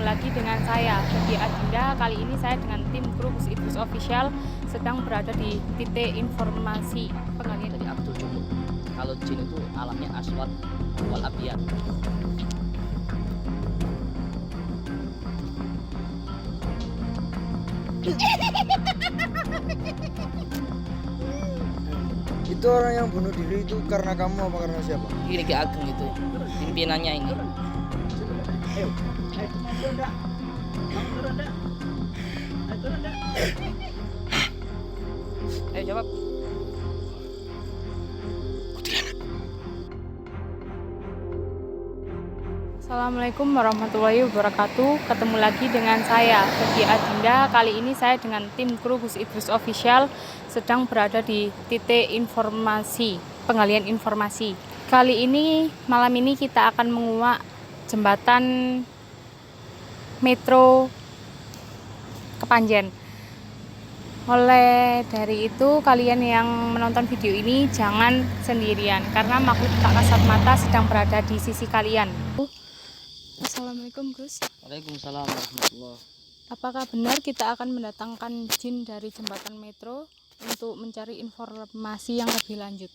lagi dengan saya, Febi Adinda. Kali ini saya dengan tim kru Gus Idrus Official sedang berada di titik informasi penggalian dari Abdul Jumud. Kalau jin itu alamnya aswad wal abiyat. Itu orang yang bunuh diri itu karena kamu apa karena siapa? Ini Ki Ageng itu pimpinannya ini. Ayo jawab. Assalamualaikum warahmatullahi wabarakatuh. Ketemu lagi dengan saya, Febi Adinda. Kali ini saya dengan tim kru Gus Idrus Official sedang berada di titik informasi, penggalian informasi. Kali ini, malam ini kita akan menguak jembatan Metro Kepanjen. Oleh dari itu, kalian yang menonton video ini jangan sendirian, karena makhluk tak kasat mata sedang berada di sisi kalian. Assalamualaikum Gus. Waalaikumsalam warahmatullahi. Apakah benar kita akan mendatangkan jin dari jembatan Metro untuk mencari informasi yang lebih lanjut?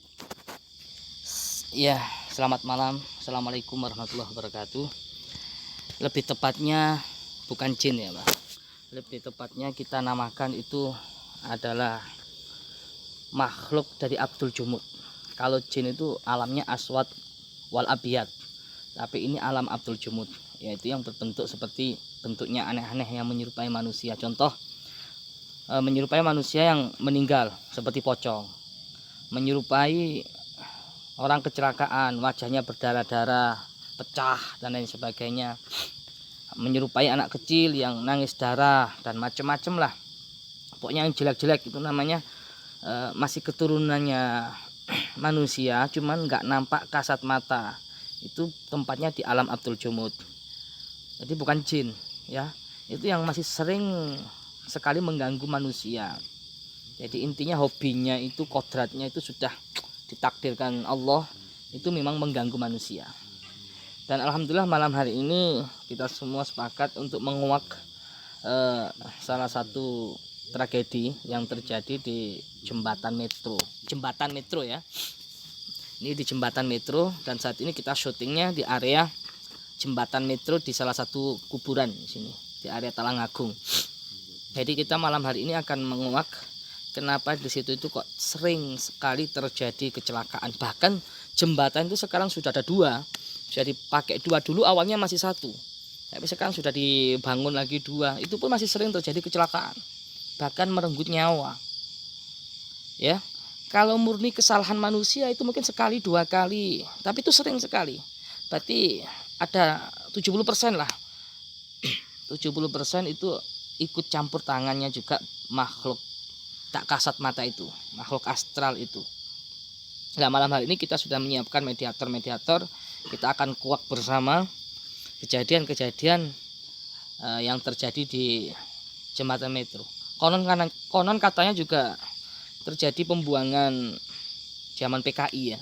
Ya, selamat malam. Assalamualaikum warahmatullahi wabarakatuh. Lebih tepatnya bukan jin ya, Mbak. Lebih tepatnya kita namakan itu adalah makhluk dari Abdul Jumud. Kalau jin itu alamnya aswad wal abiyat. Tapi ini alam Abdul Jumud, yaitu yang berbentuk seperti bentuknya aneh-aneh yang menyerupai manusia. Contoh, menyerupai manusia yang meninggal seperti pocong, menyerupai orang kecelakaan, wajahnya berdarah-darah, pecah dan lain sebagainya, menyerupai anak kecil yang nangis darah dan macam-macam lah. Pokoknya yang jelek-jelek itu namanya masih keturunannya manusia, cuman nggak nampak kasat mata. Itu tempatnya di alam Abdul Jumud. Jadi bukan jin ya, itu yang masih sering sekali mengganggu manusia. Jadi intinya hobinya itu, kodratnya itu sudah ditakdirkan Allah, itu memang mengganggu manusia. Dan alhamdulillah malam hari ini kita semua sepakat untuk menguak salah satu tragedi yang terjadi di jembatan Metro ya. Ini di jembatan Metro, dan saat ini kita syutingnya di area jembatan Metro di salah satu kuburan di sini, di area Talangagung. Jadi kita malam hari ini akan menguak kenapa di situ itu kok sering sekali terjadi kecelakaan. Bahkan jembatan itu sekarang sudah ada dua, sudah dipakai dua, dulu awalnya masih satu, tapi sekarang sudah dibangun lagi dua. Itu pun masih sering terjadi kecelakaan, bahkan merenggut nyawa. Ya. Kalau murni kesalahan manusia itu mungkin sekali dua kali, tapi itu sering sekali. Berarti ada 70% lah. 70% itu ikut campur tangannya juga makhluk tak kasat mata itu, makhluk astral itu. Nah, malam hari ini kita sudah menyiapkan mediator. Kita akan kuak bersama kejadian-kejadian yang terjadi di jembatan Metro. Konon katanya juga terjadi pembuangan zaman PKI ya,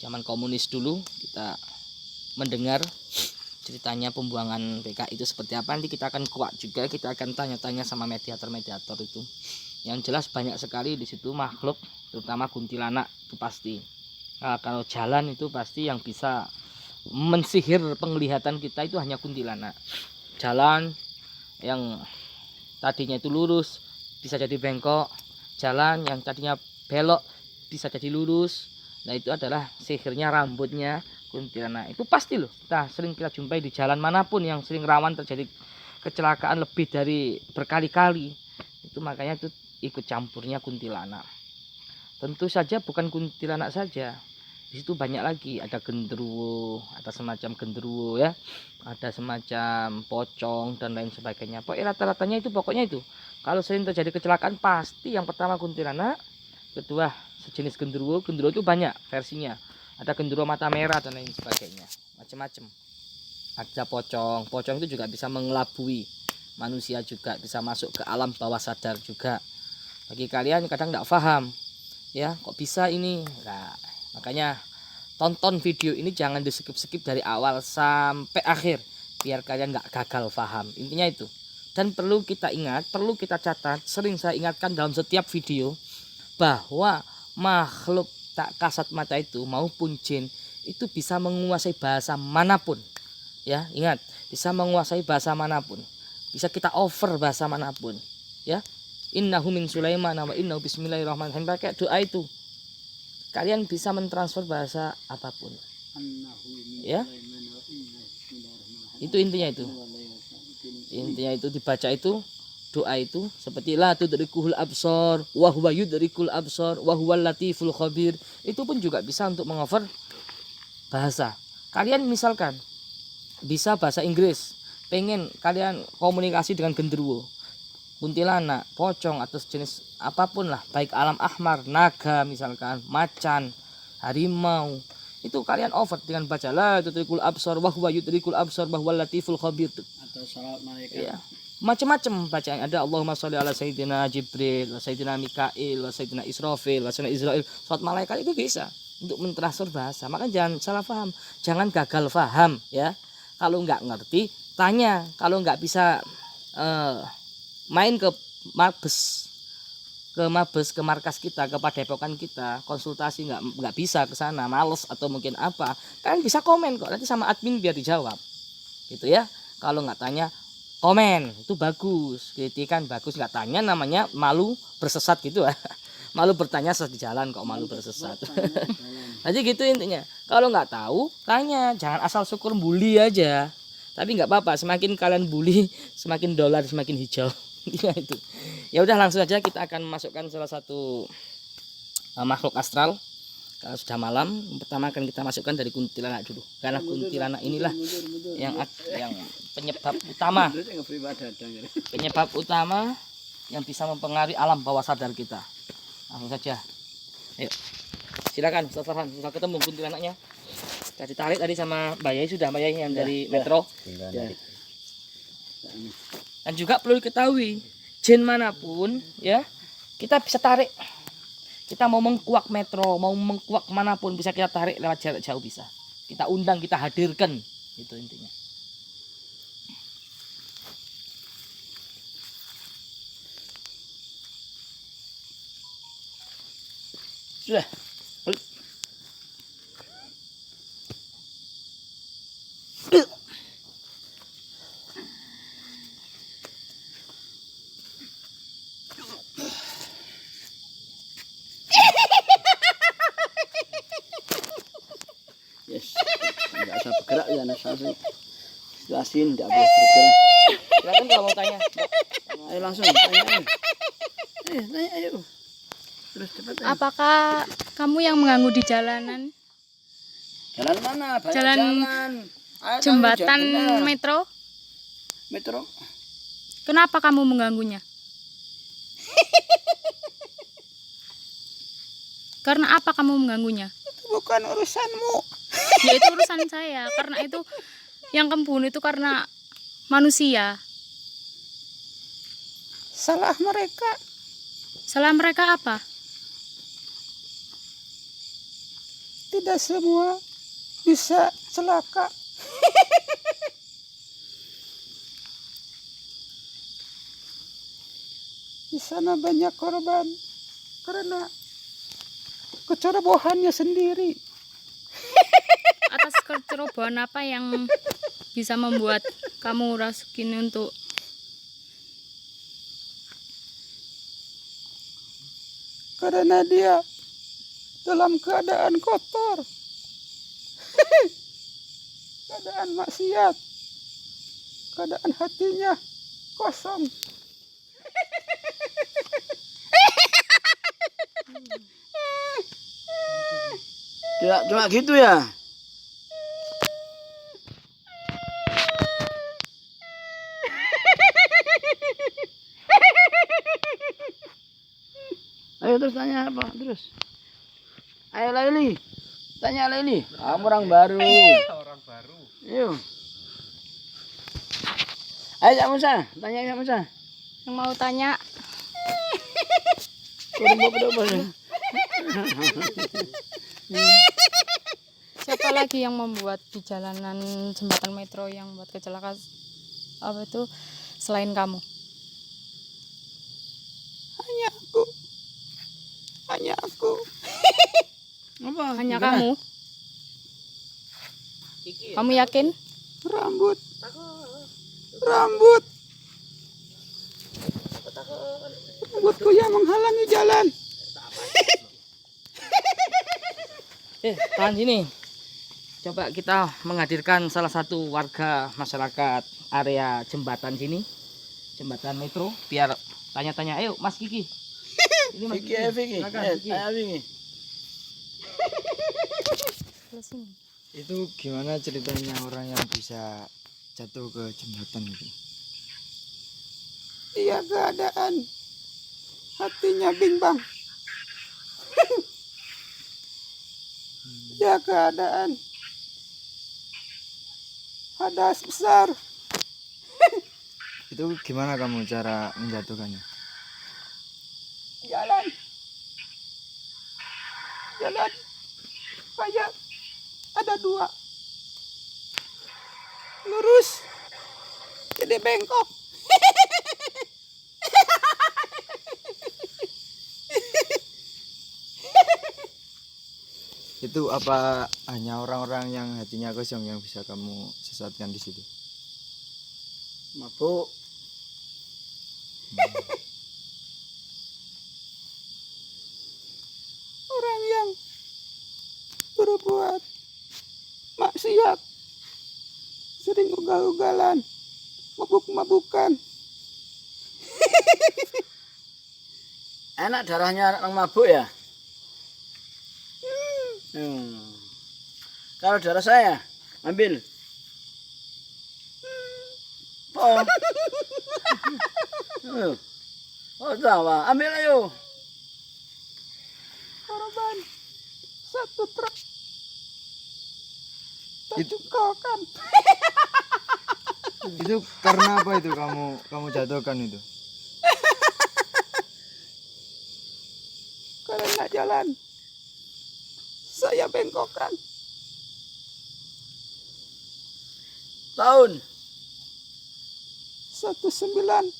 zaman komunis dulu. Kita mendengar ceritanya pembuangan PKI itu seperti apa. Nanti kita akan kuak juga, kita akan tanya-tanya sama mediator itu. Yang jelas banyak sekali di situ makhluk, terutama kuntilanak itu pasti. Nah, kalau jalan itu pasti yang bisa mensihir penglihatan kita itu hanya kuntilanak. Jalan yang tadinya itu lurus bisa jadi bengkok, jalan yang tadinya belok bisa jadi lurus. Nah, itu adalah sihirnya rambutnya kuntilanak. Itu pasti loh, sering kita jumpai di jalan manapun yang sering rawan terjadi kecelakaan lebih dari berkali-kali. Itu makanya itu ikut campurnya kuntilanak. Tentu saja bukan kuntilanak saja, di situ banyak lagi, ada genderuwo, ada semacam genderuwo ya, ada semacam pocong dan lain sebagainya. Pokoknya rata-ratanya itu, pokoknya itu kalau sering terjadi kecelakaan pasti yang pertama kuntilanak, kedua sejenis genderuwo itu banyak versinya, ada genderuwo mata merah dan lain sebagainya, macam-macam. Ada pocong itu juga bisa mengelabui manusia, juga bisa masuk ke alam bawah sadar juga. Bagi kalian kadang nggak paham ya, kok bisa ini. Nah, makanya tonton video ini jangan di skip dari awal sampai akhir, biar kalian nggak gagal paham. Intinya itu. Dan perlu kita ingat, perlu kita catat, sering saya ingatkan dalam setiap video, bahwa makhluk tak kasat mata itu maupun jin itu bisa menguasai bahasa manapun. Ya, ingat, bisa menguasai bahasa manapun. Bisa kita over bahasa manapun. Ya. Innahu min Sulaiman wa innahu bismillahirrahmanirrahim. Pakai doa itu. Kalian bisa mentransfer bahasa apapun. Ya. Itu intinya itu. Intinya itu dibaca itu, doa itu seperti la tudrikuhul absor wa huwa yudrikul absor wa huwal latiful khabir. Itu pun juga bisa untuk mengover bahasa. Kalian misalkan bisa bahasa Inggris, pengen kalian komunikasi dengan genderuwo, kuntilanak, pocong atau jenis apapun lah, baik alam ahmar, naga misalkan, macan, harimau, itu kalian over dengan baca la tudrikul absor wa huwa yudrikul absor wa huwal latiful khabir. Atau salat malaikat. Ya. Macam-macam bacaan ada. Allahumma sholli ala sayyidina Jibril wa sayyidina Mikail wa sayyidina Israfil wa sayyidina Israil. Salat malaikat itu bisa untuk mentransfer bahasa. Maka jangan salah paham, jangan gagal paham ya. Kalau nggak ngerti tanya, kalau nggak bisa main ke mabes, ke markas kita, ke padepokan kita, konsultasi nggak bisa ke sana, males atau mungkin apa, kalian bisa komen kok, nanti sama admin biar dijawab gitu ya. Kalau nggak tanya, komen, itu bagus, kritikan bagus. Nggak tanya namanya malu bersesat gitu ya. Malu bertanya sesat di jalan kok, malu bersesat. Jadi gitu intinya. Kalau nggak tahu tanya, jangan asal syukur bully aja. Tapi nggak apa-apa, semakin kalian bully semakin dolar semakin hijau. Intinya itu. Ya udah, langsung aja kita akan masukkan salah satu makhluk astral. Kalau sudah malam, pertama akan kita masukkan dari kuntilanak dulu. Karena kuntilanak inilah yang penyebab utama. Penyebab utama yang bisa mempengaruhi alam bawah sadar kita. Langsung saja. Ayo. Silakan Ustaz Farhan, sudah ketemu kuntilanaknya. Sudah ditarik tadi sama Mbak Yai, sudah Mbak Yai yang dari Metro. Ya. Dan juga perlu diketahui, jin manapun ya, kita bisa tarik. Kita mau mengkuak Metro, mau mengkuak manapun bisa kita tarik lewat jarak jauh bisa. Kita undang, kita hadirkan. Itu intinya. Sudah. Yes. Enggak usah bergerak ya, nasa jelasin, enggak boleh bergerak. Silakan kalau mau tanya. Ayo langsung tanya. Tanya ayo. Terus cepat. Apakah kamu yang mengganggu di jalanan? Jalan mana? Banyak Jalan Ayo, jembatan jalan. Metro? Metro. Kenapa kamu mengganggunya? Karena apa kamu mengganggunya? Itu bukan urusanmu. Ya itu urusan saya. Karena itu yang kebun itu karena manusia. Salah mereka. Salah mereka apa? Tidak semua bisa celaka. Di sana banyak korban karena kecerobohannya sendiri. Atas kecerobohan apa yang bisa membuat kamu rasukin untuk Karena dia dalam keadaan kotor. Keadaan maksiat. Keadaan hatinya kosong. Cuma gitu ya. Ayo terus tanya apa terus? Ayo Laili, tanya Laili. Kamu orang baru. Orang baru. Ayo. Ayo Cak Musa, tanya Cak Musa. yang mau tanya? Turun bawa. Siapa Siapa lagi yang membuat di jalanan jembatan metro yang buat kecelakaan apa itu selain kamu? Hanya aku. Apa? Hanya Gimana? kamu? Kamu yakin? Rambut. Rambutku yang menghalangi jalan. Tahan sini. Coba kita menghadirkan salah satu warga masyarakat area jembatan sini, jembatan metro, biar tanya-tanya. Ayo, Mas Kiki. Ini Mas Vicky, Vicky. Silakan, Kiki. Ayo Vicky. Itu gimana ceritanya orang yang bisa jatuh ke jembatan itu? Dia keadaan hatinya bimbang. Dia keadaan hadas besar. Itu gimana kamu cara menjatuhkannya? Jalan kayak ada dua, lurus jadi bengkok. Itu apa hanya orang-orang yang hatinya kosong yang bisa kamu sesatkan di situ? Mabuk. Orang yang berbuat maksiat, sering ugal-ugalan, mabuk-mabukan. Enak darahnya orang mabuk ya? Kalau darah saya, ambil. Oh. Oh, tawa. Ambil ayo. Korban satu truk. Itu Kan. itu karena apa itu kamu jatuhkan itu? Karena jalan saya bengkokkan. Tahun 1985.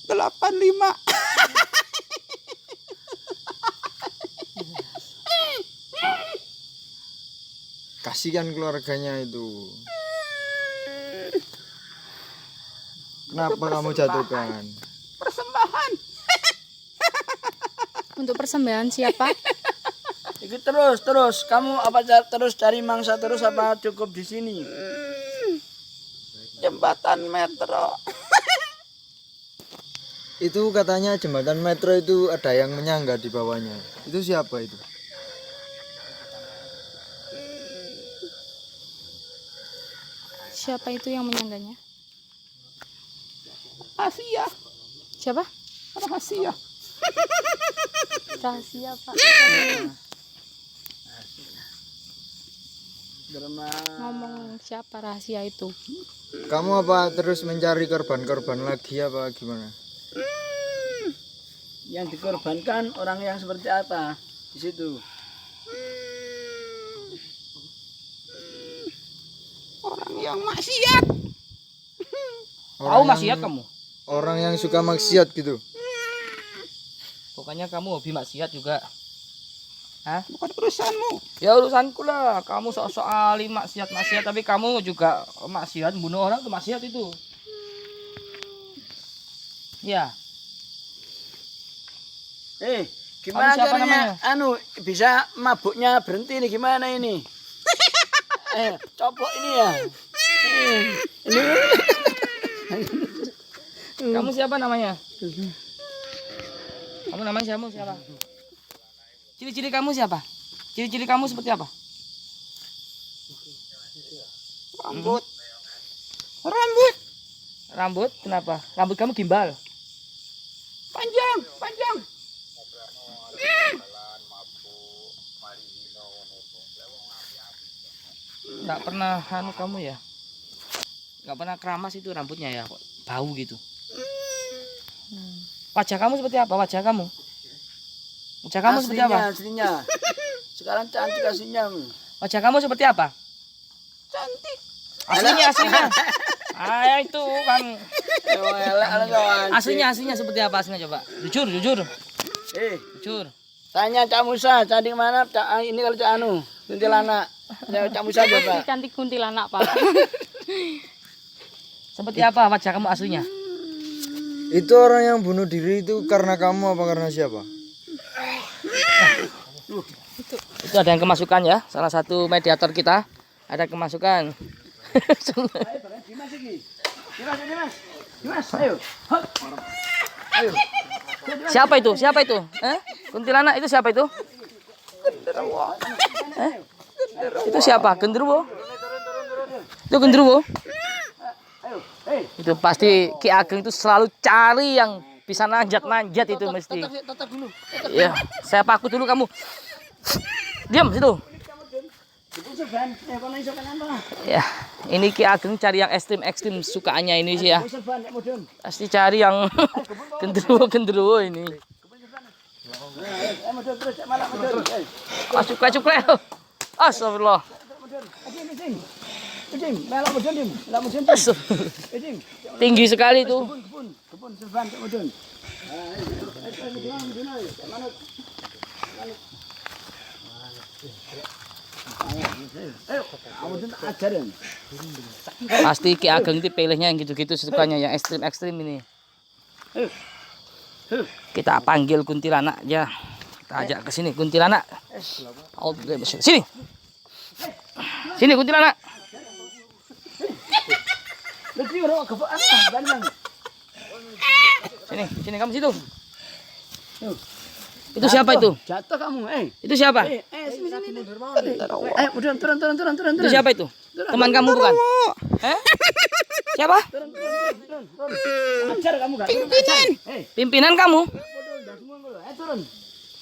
Kasihan keluarganya itu. Kenapa kamu jatuhkan? Persembahan. Untuk persembahan siapa? Ikut terus. Kamu apa terus cari mangsa terus apa cukup di sini? Jembatan metro. Itu katanya jembatan metro itu ada yang menyangga di bawahnya. Itu siapa itu? Siapa itu yang menyangganya? Asia. Siapa? Rahasia. Rahasia, Pak. Ngomong siapa rahasia itu? Kamu apa terus mencari korban-korban lagi apa gimana? Yang dikorbankan orang yang seperti apa di situ? Orang yang maksiat. Tahu maksiat kamu? Orang yang suka maksiat gitu. Pokoknya kamu hobi maksiat juga. Hah? Bukan urusanmu. Ya urusanku lah. Kamu sok-sok alim maksiat tapi kamu juga maksiat, bunuh orang tuh maksiat itu. Ya. Gimana Kamu siapa caranya? namanya? Bisa mabuknya berhenti nih, gimana ini? Copok ini ya. Ini. Kamu siapa namanya? Kamu namanya siapa? Ciri-ciri kamu siapa? Ciri-ciri kamu seperti apa? Rambut. Rambut, kenapa? Rambut kamu gimbal. Panjang. Nggak pernah kamu ya? Nggak pernah keramas itu rambutnya ya? Kok bau gitu. Wajah kamu seperti apa? Wajah kamu seperti apa? Aslinya. Sekarang cantik aslinya. Wajah kamu seperti apa? cantik. Aslinya. Ah, itu kan. Aslinya. Aslinya seperti apa aslinya coba? Jujur. Jujur. Tanya Cak Musa, cantik mana? Ini kalau Cak Anu, kuntilanak. Cak Musa coba. Cantik kuntilanak, Pak. Seperti apa wajah kamu aslinya? Itu orang yang bunuh diri itu karena kamu apa karena siapa? Itu ada yang kemasukan ya, salah satu mediator kita ada kemasukan. Dimas, ayo. Hop. Ayo. Siapa itu? Kuntilanak itu siapa itu? Itu siapa? Genderuwo? Itu genderuwo? Itu pasti Ki Ageng itu selalu cari yang bisa nanjat itu mesti. Iya, saya paku dulu kamu. Diam situ. Ya, ini Ki Ageng cari yang ekstrim sukaannya ini sih ya. Pasti cari yang genderuwo ini. Cuklek. Astagfirullah. Tinggi sekali itu. Pasti Ki Ageng itu pilihnya yang gitu-gitu, sukanya yang ekstrim ini. Kita panggil kuntilanak aja. Kita ajak ke sini kuntilanak. Sini. Sini kuntilanak. Sini kamu situ. Itu siapa itu? Jatuh kamu, Itu siapa? Sini. Turun. Itu siapa itu? Teman kamu bukan? Siapa? Turun. Ajar kamu gak? Pimpinan kamu? Turun.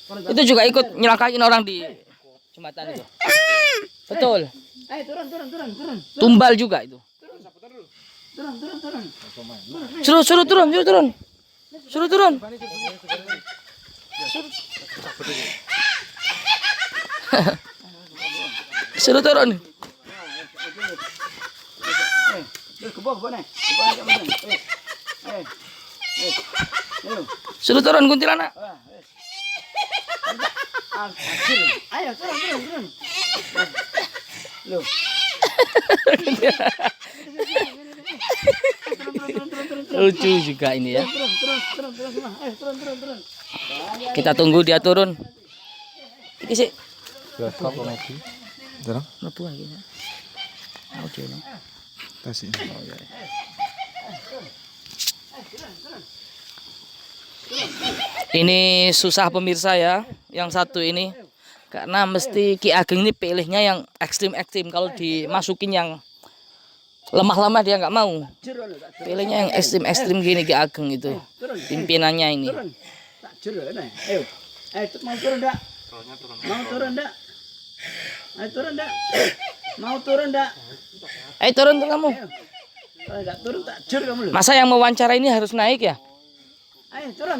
Itu juga ikut nyelakain orang di jembatan itu. Betul. Turun. Tumbal juga itu. Turun. Suruh turun. Suruh turun. Suruh turun kuntilanak. Ayo turun. Loh. Lucu juga ini ya. Turun. Kita tunggu dia turun. Iki sih. Terang? Mlebu lagi ya. Audio no. Kasih. Ini susah pemirsa ya, yang satu ini. Karena mesti Ki Ageng ini pilihnya yang ekstrim. Kalau dimasukin yang lemah dia nggak mau. Pilihnya yang ekstrim gini Ki Ageng itu. Pimpinannya ini. Ayo, mau turun enggak? Mau turun enggak? Ayo turun tuh kamu. Kalau enggak turun tak jur kamu loh. Masa yang mewawancara ini harus naik ya? Ayo turun.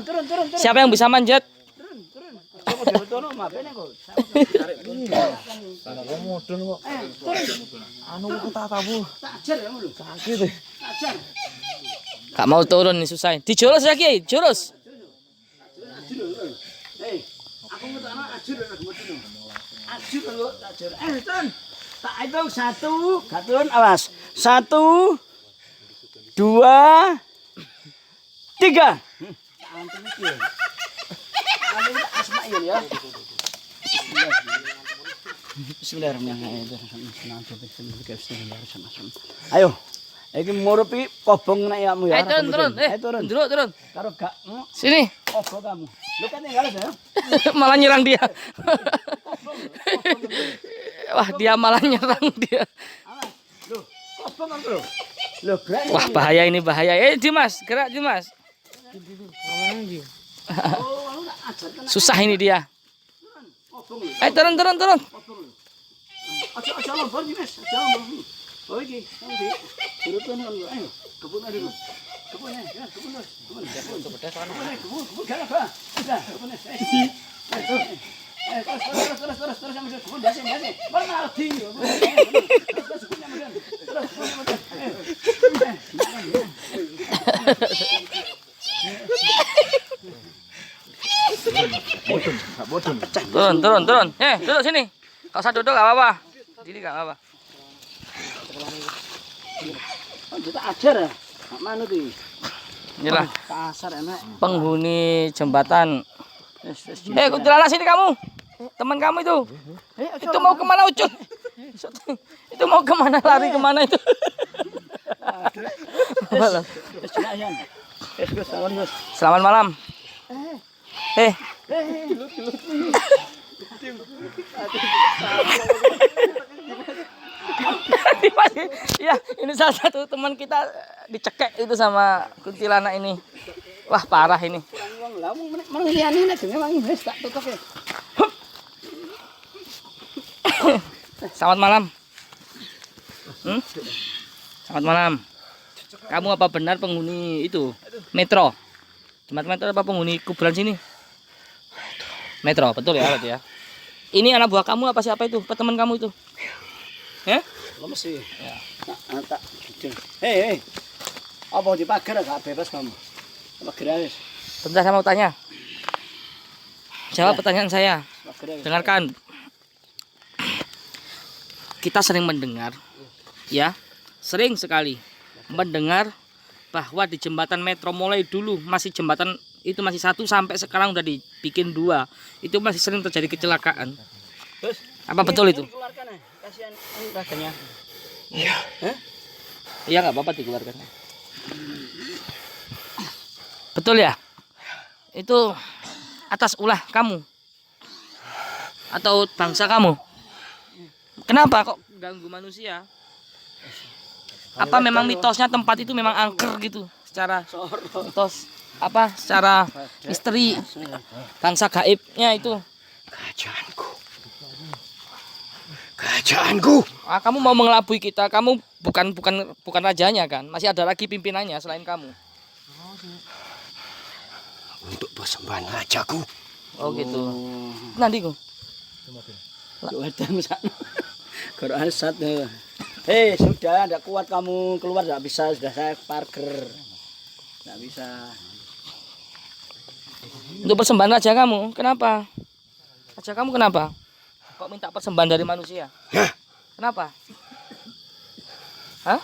Siapa yang bisa manjat? Turun. Kamu turun mapene kok. Anu tak tahu. Tak jar kamu loh. Sakit. Tak jar. Gak mau turun nih susah. Dijurus lagi, jurus. Hei, aku mau tanah ajur aku mau turun. Ajur kalau tak jar. Turun. Tak hitung 1, gak turun awas. 1, 2, 3. Antum iki. Antum asma'il ya. Bismillahirrahmanirrahim. Ayo. Iki murupi kobong nek yakmu ya. Ayo turun. Turun. Karo gak Sini. kobong kamu. Lu kan tinggal aja. Malah nyerang dia. Wah, dia malah nyerang dia. Loh, kobong kamu lho. Loh, berani. Wah, bahaya ini bahaya. Dimas, gerak Dimas. Oh, lu tak ajarkan Susah ini dia. kobong lho. Ayo turun. Kobong lho. Aja lompor iki, Mas. Aja lompor. Oh iki, kamu di. Turun kan lho. Ayo, kebun aja dulu. Kebun ya, kebun terus. Kebun. Kebun gak apa. Udah, kebun. Ayo. Terus yang mudah. Kebun biasa. Baru mati. Terus kebunnya mudah. Terus. Turun. Duduk sini. Kalau usah duduk gak apa-apa. Diri gak apa-apa. Kita ajar ya. Mak mana tuh? Inilah Kasar enak. penghuni jembatan. Kuntilanak sini kamu. Teman kamu itu. Itu mau kemana Ucut? Itu mau kemana, lari kemana itu? Selamat malam. Ya, ini salah satu teman kita dicekek itu sama kuntilanak ini. Wah, parah ini. Selamat malam. Selamat malam. Kamu apa benar penghuni itu Metro? Jembatan Metro apa penghuni kuburan sini? Metro, betul ya, berarti ya. Ini anak buah kamu apa siapa itu? Apa teman kamu itu? Ya? Lemes sih. Ya. Tak gitu. Hei. Apa di pagar gak bebas kamu? Pagar aja. Bentar, saya mau tanya. Jawab pertanyaan saya. Dengarkan. Kita sering mendengar, ya, sering sekali mendengar bahwa di jembatan Metro mulai dulu masih jembatan itu masih 1 sampai sekarang udah dibikin 2. Itu masih sering terjadi kecelakaan. Terus, apa betul itu? Keluarkan ya. Kasihan rasanya. Iya. Iya, nggak apa-apa dikeluarkan. Betul ya? Itu atas ulah kamu atau bangsa kamu? Kenapa kok ganggu manusia? Apa memang mitosnya tempat itu memang angker gitu secara mitos? Apa secara misteri bangsa gaibnya itu? Kerajaanku. Kamu mau mengelabui kita? Kamu bukan rajanya kan? Masih ada lagi pimpinannya selain kamu. Untuk persembahan rajaku. Oh gitu. Nanti ku. Quran satu. Hei, sudah tidak kuat kamu keluar, tidak bisa, sudah saya parker. Tidak bisa. Untuk persembahan raja kamu, kenapa? Raja kamu kenapa? Kok minta persembahan dari manusia? Hah? Kenapa? Hah?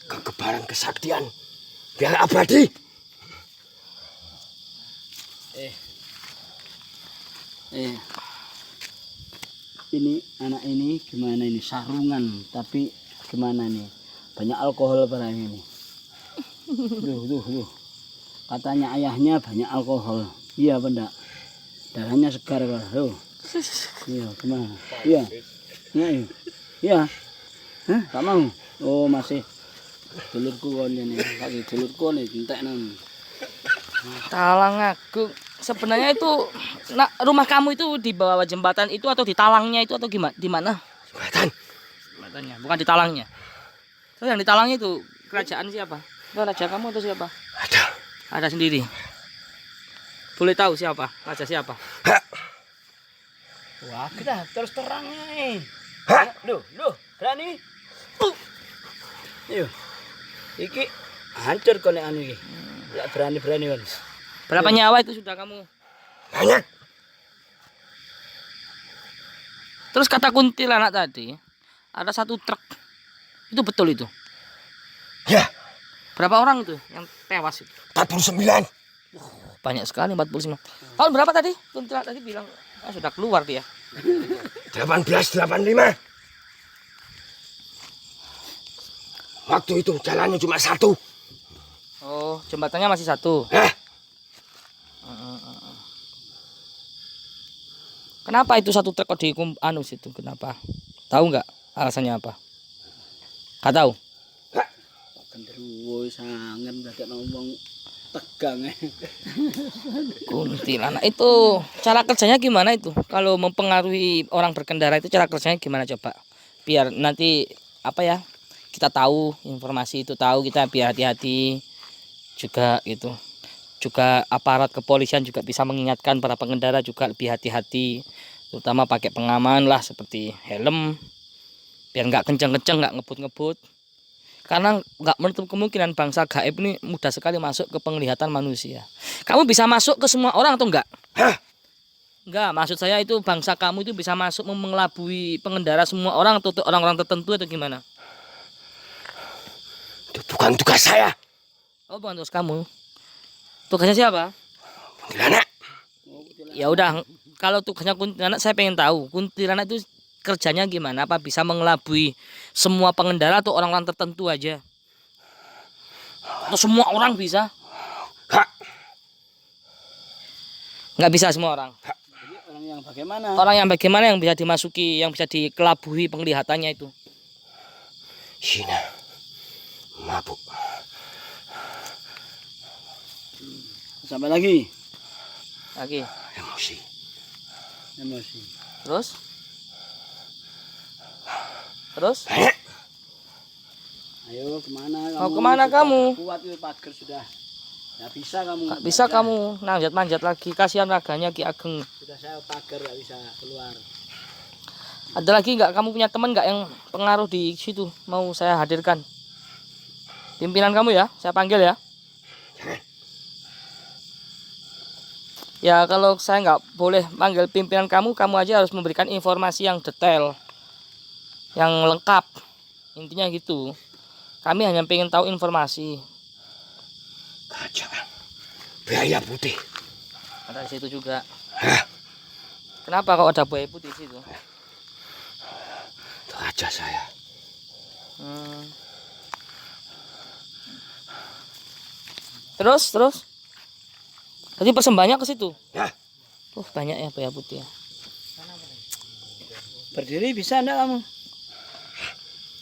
Kekebalan kesaktian biar abadi. Ini anak ini gimana ini sarungan, tapi gimana nih? Banyak alkohol pada ini. Tuh. Katanya ayahnya banyak alkohol. Iya apa enggak? Darahnya segar kalau. Iya, gimana? Iya. Iya. Hah? Tak mau? Oh, masih dulurku kon ini. Kaki dulurku nih enteknan. Talang aku. Sebenarnya itu rumah kamu itu di bawah jembatan itu atau di talangnya itu atau gimana? Di mana? Jembatannya, bukan di talangnya. Terus yang di talangnya itu kerajaan siapa? Itu raja kamu atau siapa? Ada sendiri. Boleh tahu siapa? Raja siapa? Wah, kita terus terang nih. Duh, berani? Yuk. Iki hancur kone anu iki. Enggak berani kan. Berapa nyawa itu sudah kamu? Banyak. Terus kata kuntilanak tadi, ada 1 truk. Itu betul itu? Ya. Berapa orang itu yang tewas itu? 49. Banyak sekali 49. Tahun berapa tadi? Kuntilanak tadi bilang sudah keluar dia. 1885. Waktu itu jalannya cuma 1. Oh, jembatannya masih 1. Kenapa itu 1 truk kok dihukum situ? Kenapa? Tahu nggak alasannya apa? Nggak tahu. Genderuwo sangen dadak ngomong tegang. Kuntilanak itu cara kerjanya gimana itu? Kalau mempengaruhi orang berkendara itu cara kerjanya gimana coba? Biar nanti apa ya? Kita tahu informasi itu, tahu kita biar hati-hati juga gitu. Juga aparat kepolisian juga bisa mengingatkan para pengendara juga lebih hati-hati terutama pakai pengaman lah seperti helm, biar nggak kenceng-kenceng, nggak ngebut-ngebut. Karena nggak menutup kemungkinan bangsa gaib ini mudah sekali masuk ke penglihatan manusia. Kamu bisa masuk ke semua orang atau enggak? Hah? Enggak, maksud saya itu bangsa kamu itu bisa masuk mengelabui pengendara semua orang atau orang-orang tertentu atau gimana? Itu bukan tugas saya. Oh, bukan tugas kamu. Tugasnya siapa? Kuntilanak. Ya udah, kalau tugasnya kuntilanak saya pengen tahu. Kuntilanak itu kerjanya gimana? Apa bisa mengelabui semua pengendara atau orang-orang tertentu aja? Atau semua orang bisa? Hak. Nggak bisa semua orang. Jadi orang yang bagaimana? Orang yang bagaimana yang bisa dimasuki, yang bisa dikelabui penglihatannya itu? Sina. Mabuk. Sampai lagi. Lagi. Emosi. Emosi. Terus? Terus? Ayo kemana kamu? Mau kemana Sudah kamu? Kuat itu pagar sudah. Nggak bisa kamu. Nggak bisa Sudah. kamu manjat-manjat lagi. Kasihan raganya Ki Ageng. Sudah saya pagar nggak bisa keluar. Ada lagi nggak kamu punya teman nggak yang pengaruh di situ? Mau saya hadirkan. Pimpinan kamu ya, saya panggil ya. Ya kalau saya nggak boleh panggil pimpinan kamu, kamu aja harus memberikan informasi yang detail, yang lengkap. Intinya gitu. Kami hanya pengen tahu informasi. Kerajaan. Buaya putih. Ada di situ juga. Hah? Kenapa kok ada buaya putih di situ? Itu raja saya. Terus. Jadi persembahannya ke situ. Ya. Banyak ya buaya putih. Berdiri bisa enggak kamu?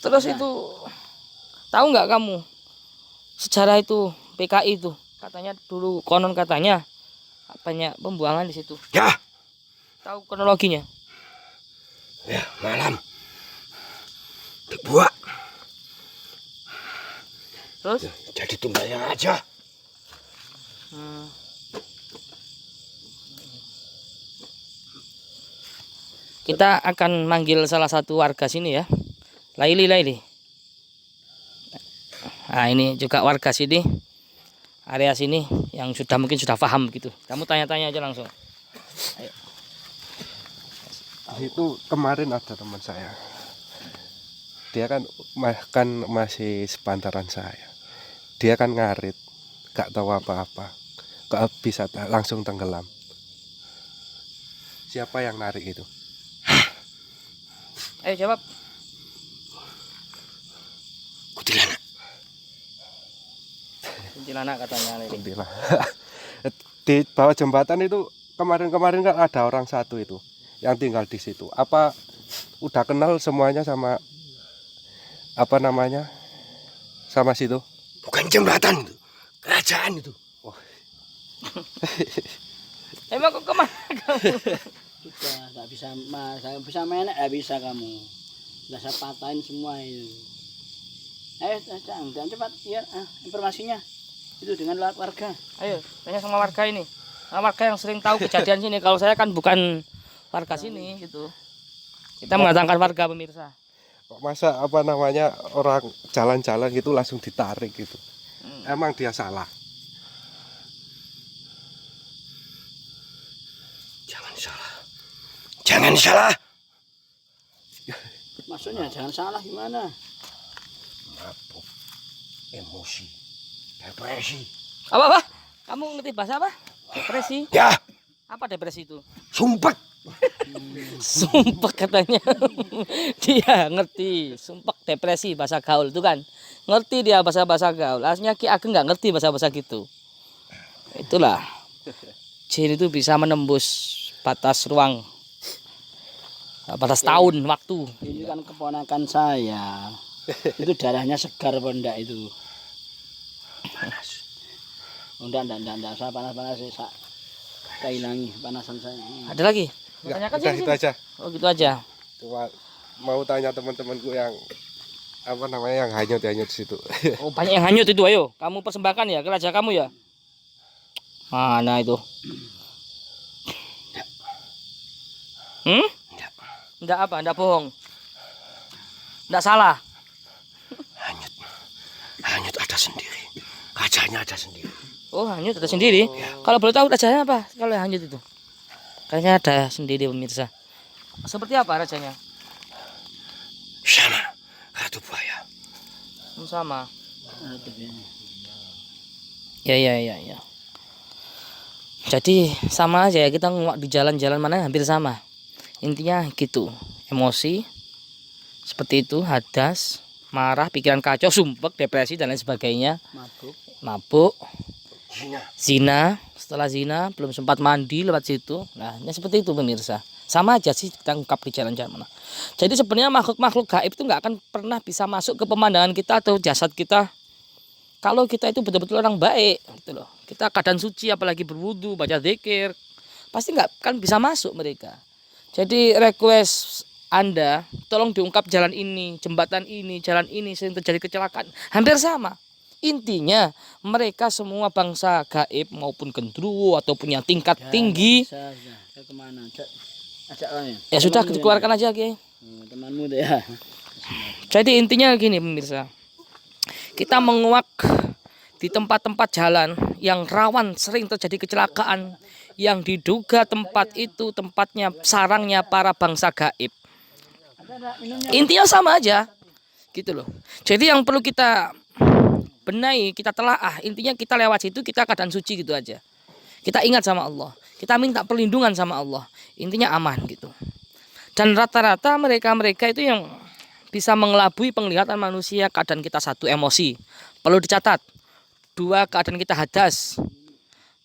Terus itu tahu nggak kamu sejarah itu PKI itu katanya dulu konon katanya banyak pembuangan di situ. Ya. Tahu kronologinya? Ya, malam. Dibuat. Terus? Jadi tumbalnya aja. Kita akan manggil salah satu warga sini ya. Laili. Nah ini juga warga sini, area sini yang mungkin sudah paham gitu. Kamu tanya-tanya aja langsung. Ayo. Itu kemarin ada teman saya. Dia kan masih sepantaran saya. Dia kan ngarit, gak tahu apa-apa, gak bisa langsung tenggelam. Siapa yang narik itu? Ayo jawab. Kuntilanak. Kuntilanak katanya Laili. Kuntilanak. Di bawah jembatan itu kemarin kan ada orang satu itu yang tinggal di situ. Apa udah kenal semuanya sama apa namanya? Sama situ? Bukan jembatan itu. Kerajaan itu. Emang kok kemana kamu? Sudah nggak bisa saya bisa main nggak bisa kamu. Sudah saya patahin semua itu. Jangan cepat ya informasinya itu dengan warga. Ayo tanya sama warga ini. Nah, warga yang sering tahu kejadian sini. Kalau saya kan bukan warga sini gitu. Kita mendatangkan warga pemirsa. Kok masa apa namanya orang jalan-jalan gitu langsung ditarik gitu? Emang dia salah? Jangan salah. Maksudnya jangan salah gimana? Mabuk. Emosi. Depresi. Apa? Kamu ngerti bahasa apa? Depresi. Ya. Apa depresi itu? Sumpah. Sumpah katanya. Dia ngerti. Sumpah depresi bahasa gaul itu kan. Ngerti dia bahasa-bahasa gaul. Aslinya Ki Ageng nggak ngerti bahasa-bahasa gitu. Itulah. Jin itu bisa menembus batas ruang. Batas tahun waktu. Ini kan keponakan saya. Itu darahnya segar apa enggak itu? Panas. Enggak, saya panas-panas saya hilangi panasan saya. Ada lagi? Enggak, Tanyakan udah sini, gitu sini. aja. Oh gitu aja. Cuma mau tanya teman-temanku yang apa namanya yang hanyut di situ. Oh banyak yang hanyut itu, ayo. Kamu persembahkan ya ke raja kamu ya. Mana itu? Enggak. Enggak apa? Enggak bohong. Enggak salah. Hanyut. Hanyut ada sendiri. Rajanya ada sendiri. Oh, hanyut ada sendiri. Kalau boleh tahu rajanya apa? Kalau yang hanyut itu. Kayaknya ada sendiri pemirsa. Seperti apa rajanya? Sama. Ratu buaya. Sama. Ya. Jadi sama aja ya, kita nguak di jalan-jalan mana hampir sama. Intinya gitu, emosi seperti itu, hadas, marah, pikiran kacau, sumpek, depresi dan lain sebagainya. Mabuk, zina, setelah zina belum sempat mandi lewat situ. Nah, ini seperti itu pemirsa. Sama aja sih kita ungkap di jalan-jalan mana. Jadi sebenarnya makhluk-makhluk gaib itu nggak akan pernah bisa masuk ke pemandangan kita atau jasad kita kalau kita itu betul-betul orang baik gitu loh. Kita keadaan suci, apalagi berwudu, baca zikir, pasti nggak kan bisa masuk mereka. Jadi request Anda, tolong diungkap jalan ini, jembatan ini, jalan ini sering terjadi kecelakaan. Hampir sama. Intinya mereka semua bangsa gaib maupun gendruwo ataupun yang tingkat tinggi. Kemana? Ajak orang Ya sudah dikeluarkan aja, Ki. Temanmu deh ya. Jadi intinya gini pemirsa. Kita menguak di tempat-tempat jalan yang rawan sering terjadi kecelakaan, yang diduga tempat itu tempatnya sarangnya para bangsa gaib. Intinya sama aja gitu loh. Jadi yang perlu kita benahi, kita telaah, intinya kita lewat situ kita keadaan suci gitu aja. Kita ingat sama Allah, kita minta perlindungan sama Allah, intinya aman gitu. Dan rata-rata mereka itu yang bisa mengelabui penglihatan manusia, keadaan kita satu emosi, perlu dicatat. 2 keadaan kita hadas.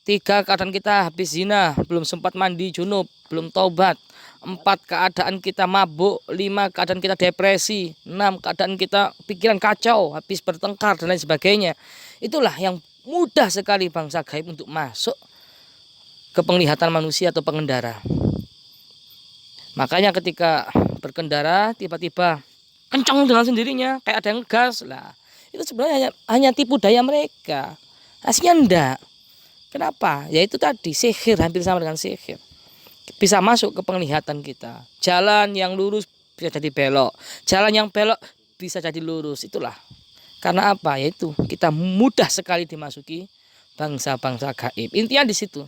3 keadaan kita habis zina, belum sempat mandi junub, belum taubat. 4 keadaan kita mabuk. 5 keadaan kita depresi. 6 keadaan kita pikiran kacau, habis bertengkar dan lain sebagainya. Itulah yang mudah sekali bangsa gaib untuk masuk ke penglihatan manusia atau pengendara. Makanya ketika berkendara tiba-tiba kencang dengan sendirinya, kayak ada yang ngegas lah. Itu sebenarnya hanya tipu daya mereka. Aslinya enggak. Kenapa? Ya itu tadi, sihir, hampir sama dengan sihir. Bisa masuk ke penglihatan kita. Jalan yang lurus bisa jadi belok. Jalan yang belok bisa jadi lurus. Itulah. Karena apa? Yaitu kita mudah sekali dimasuki bangsa-bangsa gaib. Intinya di situ.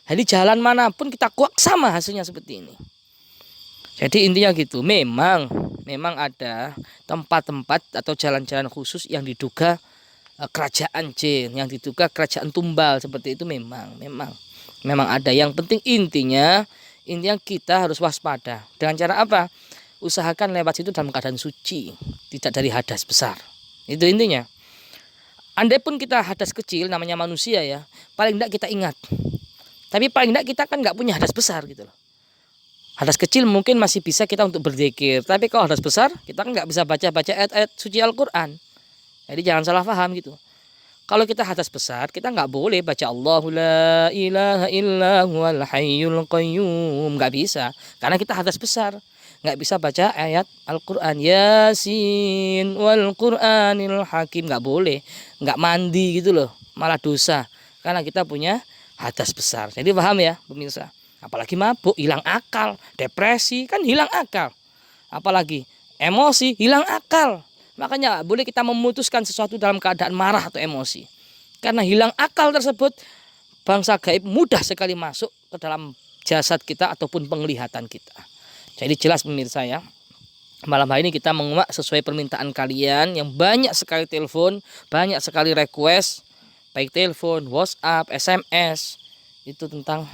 Jadi jalan manapun kita kuak sama hasilnya seperti ini. Jadi intinya gitu, memang ada tempat-tempat atau jalan-jalan khusus yang diduga kerajaan jin, yang diduga kerajaan tumbal, seperti itu memang ada. Yang penting intinya kita harus waspada. Dengan cara apa? Usahakan lewat situ dalam keadaan suci, tidak dari hadas besar. Itu intinya. Andai pun kita hadas kecil, namanya manusia ya, paling tidak kita ingat. Tapi paling tidak kita kan nggak punya hadas besar gitu loh. Hadas kecil mungkin masih bisa kita untuk berzikir, tapi kalau hadas besar kita kan nggak bisa baca ayat-ayat suci Al-Quran. Jadi jangan salah paham gitu. Kalau kita hadas besar, kita nggak boleh baca Allahu la ilaha illa huwal hayyul qayyum, nggak bisa, karena kita hadas besar, nggak bisa baca ayat Al-Quran. Yasin wal Quranil hakim, nggak boleh, nggak mandi gitu loh, malah dosa, karena kita punya hadas besar. Jadi paham ya pemirsa. Apalagi mabuk, hilang akal, depresi kan hilang akal. Apalagi emosi, hilang akal. Makanya boleh kita memutuskan sesuatu dalam keadaan marah atau emosi. Karena hilang akal tersebut, bangsa gaib mudah sekali masuk ke dalam jasad kita ataupun penglihatan kita. Jadi jelas pemirsa ya. Malam hari ini kita menguak sesuai permintaan kalian yang banyak sekali telepon, banyak sekali request, baik telepon, WhatsApp, SMS, itu tentang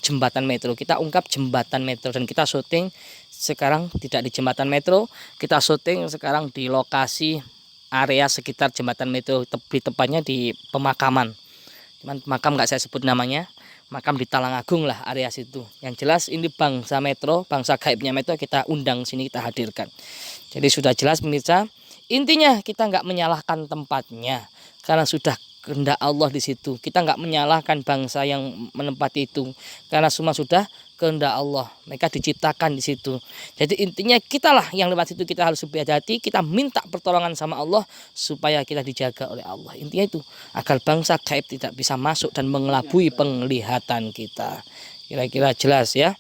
jembatan metro. Kita ungkap jembatan metro dan kita syuting sekarang tidak di jembatan metro, kita syuting sekarang di lokasi area sekitar jembatan metro, tepatnya di pemakaman. Cuman makam nggak saya sebut namanya, makam di Talangagung lah area situ. Yang jelas ini bangsa metro, bangsa gaibnya metro kita undang sini, kita hadirkan. Jadi sudah jelas pemirsa, intinya kita nggak menyalahkan tempatnya karena sudah kehendak Allah di situ. Kita nggak menyalahkan bangsa yang menempati itu karena semua sudah kehendak Allah. Mereka diciptakan di situ. Jadi intinya kitalah yang lewat situ, kita harus lebih hati-hati. Kita minta pertolongan sama Allah supaya kita dijaga oleh Allah. Intinya itu agar bangsa gaib tidak bisa masuk dan mengelabui penglihatan kita. Kira-kira jelas ya.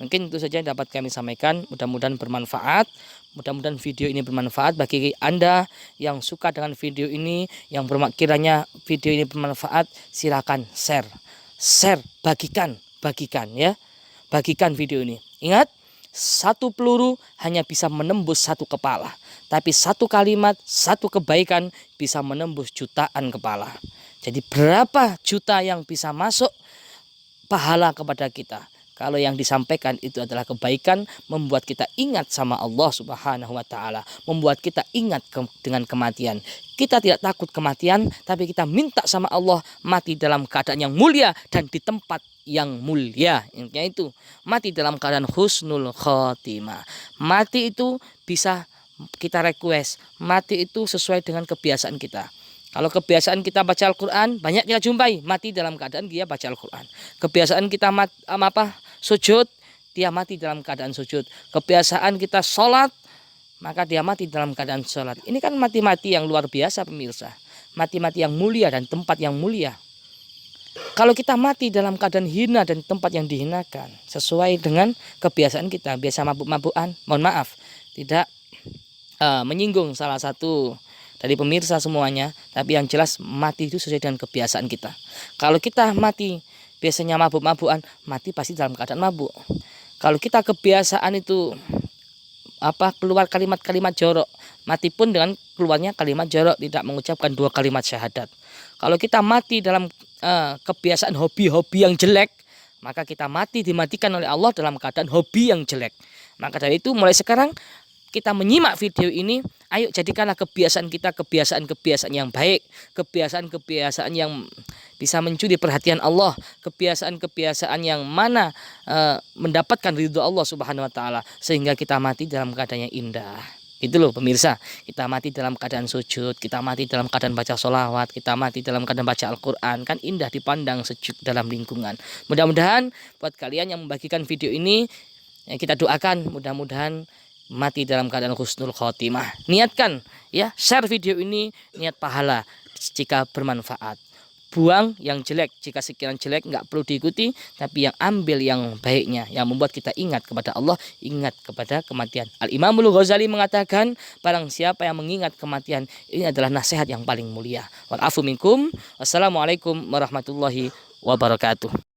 Mungkin itu saja yang dapat kami sampaikan. Mudah-mudahan bermanfaat. Mudah-mudahan video ini bermanfaat bagi Anda yang suka dengan video ini, yang kiranya video ini bermanfaat, silakan share. Share, bagikan ya. Bagikan video ini. Ingat, satu peluru hanya bisa menembus satu kepala, tapi satu kalimat, satu kebaikan bisa menembus jutaan kepala. Jadi berapa juta yang bisa masuk pahala kepada kita? Kalau yang disampaikan itu adalah kebaikan, membuat kita ingat sama Allah Subhanahu wa Ta'ala, membuat kita ingat dengan kematian. Kita tidak takut kematian, tapi kita minta sama Allah mati dalam keadaan yang mulia dan di tempat yang mulia. Intinya itu, mati dalam keadaan husnul khotimah. Mati itu bisa kita request, mati itu sesuai dengan kebiasaan kita. Kalau kebiasaan kita baca Al-Quran, banyak kita jumpai mati dalam keadaan dia baca Al-Quran. Kebiasaan kita sujud, dia mati dalam keadaan sujud. Kebiasaan kita sholat, maka dia mati dalam keadaan sholat. Ini kan mati-mati yang luar biasa pemirsa. Mati-mati yang mulia dan tempat yang mulia. Kalau kita mati dalam keadaan hina dan tempat yang dihinakan, sesuai dengan kebiasaan kita, biasa mabuk-mabukan, mohon maaf, tidak menyinggung salah satu dari pemirsa semuanya, tapi yang jelas mati itu sesuai dengan kebiasaan kita. Kalau kita mati biasanya mabuk-mabukan, mati pasti dalam keadaan mabuk. Kalau kita kebiasaan itu keluar kalimat-kalimat jorok, mati pun dengan keluarnya kalimat jorok, tidak mengucapkan 2 kalimat syahadat. Kalau kita mati dalam kebiasaan hobi-hobi yang jelek, maka kita dimatikan oleh Allah dalam keadaan hobi yang jelek. Maka dari itu mulai sekarang kita menyimak video ini, ayo jadikanlah kebiasaan kita kebiasaan-kebiasaan yang baik, kebiasaan-kebiasaan yang bisa mencuri perhatian Allah, kebiasaan-kebiasaan yang mana mendapatkan ridho Allah Subhanahu wa Ta'ala, sehingga kita mati dalam keadaan yang indah. Gitu loh pemirsa, kita mati dalam keadaan sujud, kita mati dalam keadaan baca sholawat, kita mati dalam keadaan baca Al-Quran, kan indah dipandang, sejuk dalam lingkungan. Mudah-mudahan buat kalian yang membagikan video ini, kita doakan mudah-mudahan mati dalam keadaan husnul khotimah. Niatkan ya, share video ini, niat pahala jika bermanfaat. Buang yang jelek, jika sekiranya jelek nggak perlu diikuti, tapi yang ambil yang baiknya, yang membuat kita ingat kepada Allah, ingat kepada kematian. Al-Imamul Ghazali mengatakan, barang siapa yang mengingat kematian, ini adalah nasihat yang paling mulia. Wal afu minkum. Wassalamualaikum warahmatullahi wabarakatuh.